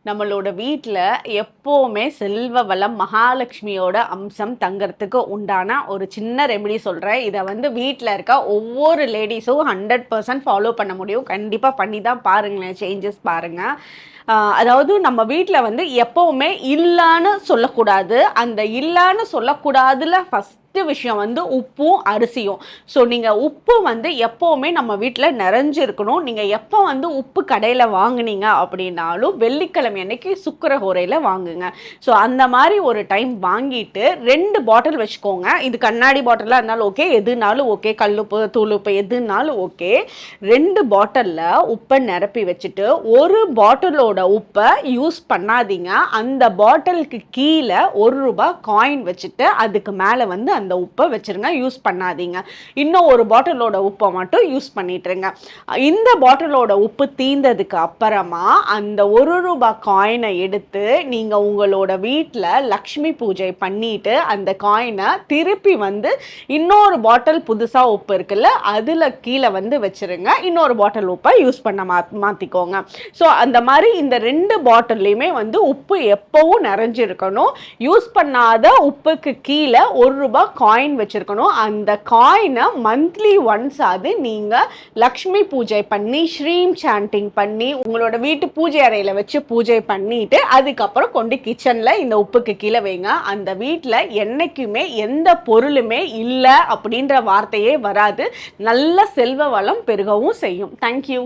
நம்மளோட வீட்டில் எப்போவுமே செல்வ வளம் மகாலட்சுமியோட அம்சம் தங்கறதுக்கு உண்டான ஒரு சின்ன ரெமெடி சொல்கிறேன். இதை வந்து வீட்டில் இருக்க ஒவ்வொரு லேடிஸும் 100% ஃபாலோ பண்ண முடியும். கண்டிப்பாக பண்ணி தான் பாருங்களேன், சேஞ்சஸ் பாருங்கள். அதாவது நம்ம வீட்டில் வந்து எப்போவுமே இல்லைன்னு சொல்லக்கூடாது. அந்த இல்லைன்னு சொல்லக்கூடாதுல ஃபஸ்ட் விஷயம் வந்து உப்பும் அரிசியும். ஸோ நீங்கள் உப்பு வந்து எப்போவுமே நம்ம வீட்டில் நிறைஞ்சிருக்கணும். நீங்கள் எப்போ வந்து உப்பு கடையில் வாங்குனீங்க அப்படின்னாலும் வெள்ளிக்கிழமை அன்னைக்கு சுக்கிரஹோரையில் வாங்குங்க. ஸோ அந்த மாதிரி ஒரு டைம் வாங்கிட்டு 2 பாட்டில் வச்சுக்கோங்க. இது கண்ணாடி பாட்டிலாக இருந்தாலும் ஓகே, எதுனாலும் ஓகே, கல்லுப்பு தூளுப்பு எதுனாலும் ஓகே. 2 பாட்டிலில் உப்பை நிரப்பி வச்சுட்டு ஒரு பாட்டிலோட உப்பை யூஸ் பண்ணாதீங்க. அந்த பாட்டிலுக்கு கீழே ₹1 காயின் வச்சுட்டு அதுக்கு மேலே வந்து அந்த உப்பை வச்சிருங்க. யூஸ் பண்ணாதீங்க. இன்னும் ஒரு பாட்டிலோட உப்பை மட்டும் யூஸ் பண்ணிட்டுருங்க. இந்த பாட்டிலோட உப்பு தீந்ததுக்கு அப்புறமா அந்த ₹1 காயினை எடுத்து நீங்கள் உங்களோட வீட்டில் லக்ஷ்மி பூஜை பண்ணிட்டு அந்த காயினை திருப்பி வந்து இன்னொரு பாட்டில் புதுசாக உப்பு இருக்குல்ல, அதில் கீழே வந்து வச்சிருங்க. இன்னொரு பாட்டில் உப்பை யூஸ் பண்ண மாற்றிக்கோங்க. ஸோ அந்த மாதிரி இந்த 2 பாட்டில்லையுமே வந்து உப்பு எப்பவும் நிறைஞ்சிருக்கணும். யூஸ் பண்ணாத உப்புக்கு கீழே ₹1 காயின் வச்சிருக்கணும். அந்த காயினை மந்த்லி ஒன்ஸ் அது நீங்கள் லக்ஷ்மி பூஜை பண்ணி ஸ்ரீம் சாண்டிங் பண்ணி உங்களோட வீட்டு பூஜை அறையில் வச்சு பூஜை பண்ணிட்டு அதுக்கப்புறம் கொண்டு கிச்சனில் இந்த உப்புக்கு கீழே வைங்க. அந்த வீட்டில் என்னைக்குமே எந்த பொருளுமே இல்லை அப்படின்ற வார்த்தையே வராது. நல்ல செல்வ வளம் பெருகவும் செய்யும். தேங்க்யூ.